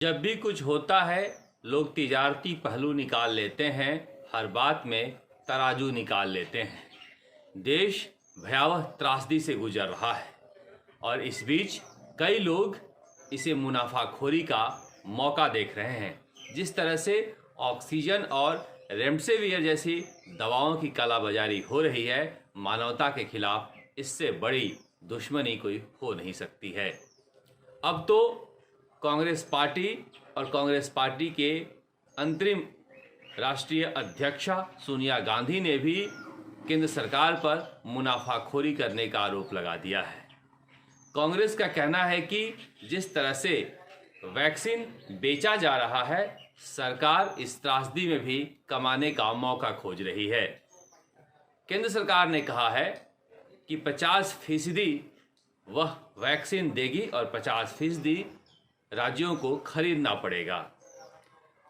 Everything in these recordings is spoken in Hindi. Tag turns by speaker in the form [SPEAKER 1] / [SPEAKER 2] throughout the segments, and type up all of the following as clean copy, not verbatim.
[SPEAKER 1] जब भी कुछ होता है लोग तिजारती पहलू निकाल लेते हैं, हर बात में तराजू निकाल लेते हैं। देश भयावह त्रासदी से गुजर रहा है और इस बीच कई लोग इसे मुनाफाखोरी का मौका देख रहे हैं। जिस तरह से ऑक्सीजन और रेमडेसिविर जैसी दवाओं की कालाबाजारी हो रही है, मानवता के खिलाफ इससे बड़ी दुश्मनी कोई हो नहीं सकती है। अब तो कांग्रेस पार्टी और कांग्रेस पार्टी के अंतरिम राष्ट्रीय अध्यक्षा सोनिया गांधी ने भी केंद्र सरकार पर मुनाफाखोरी करने का आरोप लगा दिया है। कांग्रेस का कहना है कि जिस तरह से वैक्सीन बेचा जा रहा है, सरकार इस त्रासदी में भी कमाने का मौका खोज रही है। केंद्र सरकार ने कहा है कि 50% वह वैक्सीन देगी और 50% राज्यों को खरीदना पड़ेगा।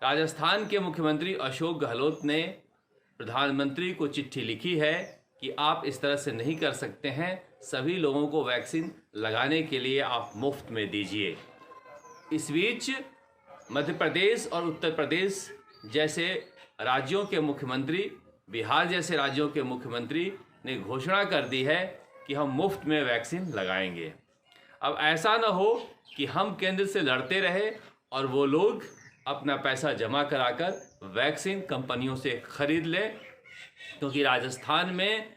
[SPEAKER 1] राजस्थान के मुख्यमंत्री अशोक गहलोत ने प्रधानमंत्री को चिट्ठी लिखी है कि आप इस तरह से नहीं कर सकते हैं, सभी लोगों को वैक्सीन लगाने के लिए आप मुफ्त में दीजिए। इस बीच मध्य प्रदेश और उत्तर प्रदेश जैसे राज्यों के मुख्यमंत्री, बिहार जैसे राज्यों के मुख्यमंत्री ने घोषणा कर दी है कि हम मुफ्त में वैक्सीन लगाएंगे। अब ऐसा न हो कि हम केंद्र से लड़ते रहे और वो लोग अपना पैसा जमा कराकर वैक्सीन कंपनियों से खरीद लें, क्योंकि राजस्थान में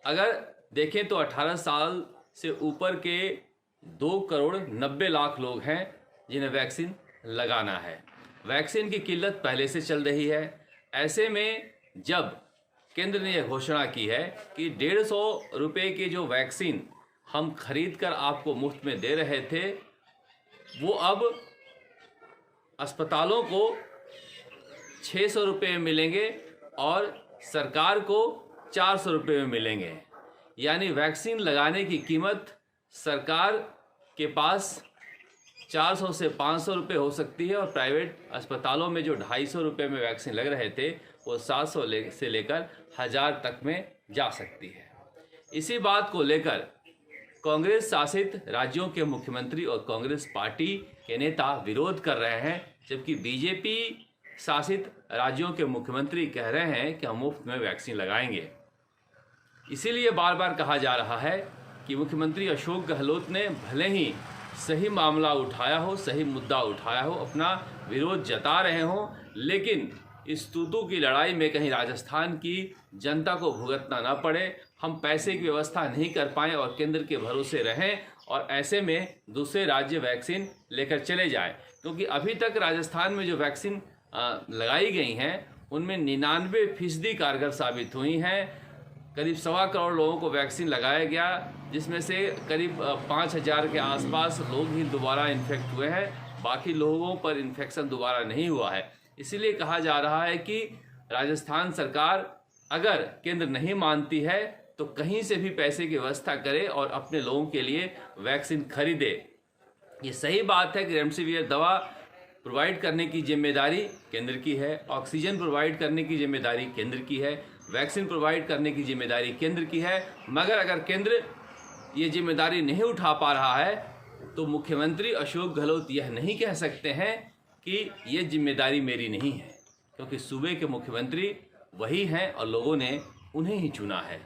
[SPEAKER 1] अगर देखें तो 18 साल से ऊपर के 2,90,00,000 लोग हैं जिन्हें वैक्सीन लगाना है। वैक्सीन की किल्लत पहले से चल रही है। ऐसे में जब केंद्र ने यह घोषणा की है कि 150 रुपये की जो वैक्सीन हम खरीद कर आपको मुफ्त में दे रहे थे, वो अब अस्पतालों को 600 रुपये में मिलेंगे और सरकार को 400 रुपये में मिलेंगे। यानी वैक्सीन लगाने की कीमत सरकार के पास 400 से 500 रुपये हो सकती है और प्राइवेट अस्पतालों में जो 250 रुपये में वैक्सीन लग रहे थे वो 700 से लेकर 1000 तक में जा सकती है। इसी बात को लेकर कांग्रेस शासित राज्यों के मुख्यमंत्री और कांग्रेस पार्टी के नेता विरोध कर रहे हैं, जबकि बीजेपी शासित राज्यों के मुख्यमंत्री कह रहे हैं कि हम मुफ्त में वैक्सीन लगाएंगे। इसीलिए बार बार कहा जा रहा है कि मुख्यमंत्री अशोक गहलोत ने भले ही सही मामला उठाया हो, सही मुद्दा उठाया हो, अपना विरोध जता रहे हों, लेकिन इस तूतू की लड़ाई में कहीं राजस्थान की जनता को भुगतना ना पड़े, हम पैसे की व्यवस्था नहीं कर पाएँ और केंद्र के भरोसे रहें और ऐसे में दूसरे राज्य वैक्सीन लेकर चले जाएं। क्योंकि अभी तक राजस्थान में जो वैक्सीन लगाई गई हैं उनमें 99% कारगर साबित हुई हैं। करीब 1.25 करोड़ लोगों को वैक्सीन लगाया गया, जिसमें से करीब 5,000 के आसपास लोग ही दोबारा इन्फेक्ट हुए हैं, बाकी लोगों पर इन्फेक्शन दोबारा नहीं हुआ है। इसीलिए कहा जा रहा है कि राजस्थान सरकार अगर केंद्र नहीं मानती है तो कहीं से भी पैसे की व्यवस्था करे और अपने लोगों के लिए वैक्सीन खरीदे। ये सही बात है कि रेमडेसिविर दवा प्रोवाइड करने की जिम्मेदारी केंद्र की है, ऑक्सीजन प्रोवाइड करने की जिम्मेदारी केंद्र की है, वैक्सीन प्रोवाइड करने की जिम्मेदारी केंद्र की है। मगर अगर केंद्र ये जिम्मेदारी नहीं उठा पा रहा है तो मुख्यमंत्री अशोक गहलोत यह नहीं कह सकते हैं कि ये जिम्मेदारी मेरी नहीं है, क्योंकि सूबे के मुख्यमंत्री वही हैं और लोगों ने उन्हें ही चुना है।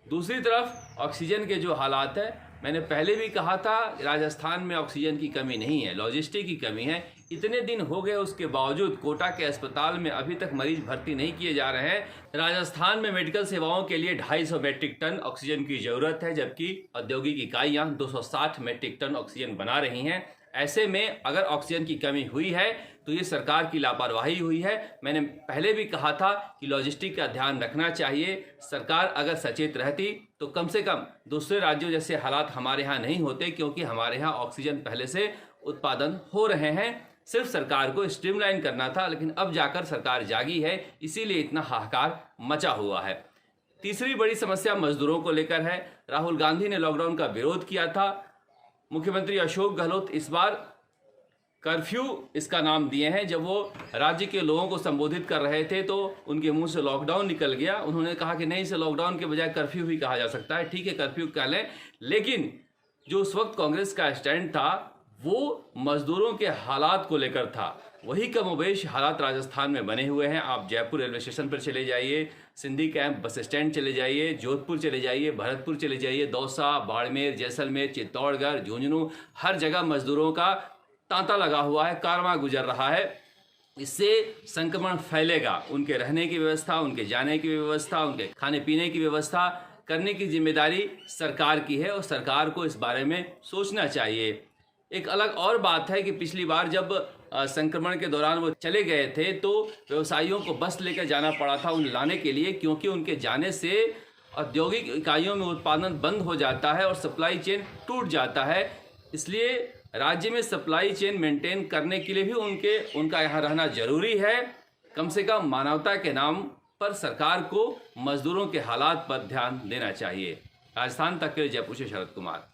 [SPEAKER 1] दूसरी तरफ ऑक्सीजन के जो हालात है, मैंने पहले भी कहा था राजस्थान में ऑक्सीजन की कमी नहीं है, लॉजिस्टिक की कमी है। इतने दिन हो गए, उसके बावजूद कोटा के अस्पताल में अभी तक मरीज भर्ती नहीं किए जा रहे हैं। राजस्थान में मेडिकल सेवाओं के लिए 250 मेट्रिक टन ऑक्सीजन की ज़रूरत है, जबकि औद्योगिक इकाइयाँ 260 मेट्रिक टन ऑक्सीजन बना रही हैं। ऐसे में अगर ऑक्सीजन की कमी हुई है तो ये सरकार की लापरवाही हुई है। मैंने पहले भी कहा था कि लॉजिस्टिक का ध्यान रखना चाहिए। सरकार अगर सचेत रहती तो कम से कम दूसरे राज्यों जैसे हालात हमारे यहाँ नहीं होते, क्योंकि हमारे यहाँ ऑक्सीजन पहले से उत्पादन हो रहे हैं। सिर्फ सरकार को स्ट्रीमलाइन करना था, लेकिन अब जाकर सरकार जागी है, इसीलिए इतना हाहाकार मचा हुआ है। तीसरी बड़ी समस्या मजदूरों को लेकर है। राहुल गांधी ने लॉकडाउन का विरोध किया था। मुख्यमंत्री अशोक गहलोत इस बार कर्फ्यू इसका नाम दिए हैं। जब वो राज्य के लोगों को संबोधित कर रहे थे तो उनके मुंह से लॉकडाउन निकल गया। उन्होंने कहा कि नहीं, इसे लॉकडाउन के बजाय कर्फ्यू भी कहा जा सकता है। ठीक है, कर्फ्यू कह लें, लेकिन जो उस वक्त कांग्रेस का स्टैंड था वो मजदूरों के हालात को लेकर था। वही कमोबेश हालात राजस्थान में बने हुए हैं। आप जयपुर रेलवे स्टेशन पर चले जाइए, सिंधी कैंप बस स्टैंड चले जाइए, जोधपुर चले जाइए, भरतपुर चले जाइए, दौसा, बाड़मेर, जैसलमेर, चित्तौड़गढ़, झुंझुनू, हर जगह मजदूरों का तांता लगा हुआ है, कारवां गुजर रहा है। इससे संक्रमण फैलेगा। उनके रहने की व्यवस्था, उनके जाने की व्यवस्था, उनके खाने पीने की व्यवस्था करने की जिम्मेदारी सरकार की है और सरकार को इस बारे में सोचना चाहिए। एक अलग और बात है कि पिछली बार जब संक्रमण के दौरान वो चले गए थे तो व्यवसायियों को बस लेकर जाना पड़ा था उन्हें लाने के लिए, क्योंकि उनके जाने से औद्योगिक इकाइयों में उत्पादन बंद हो जाता है और सप्लाई चेन टूट जाता है। इसलिए राज्य में सप्लाई चेन मेंटेन करने के लिए भी उनका यहाँ रहना जरूरी है। कम से कम मानवता के नाम पर सरकार को मजदूरों के हालात पर ध्यान देना चाहिए। राजस्थान तक के लिए जयपुर से शरद कुमार।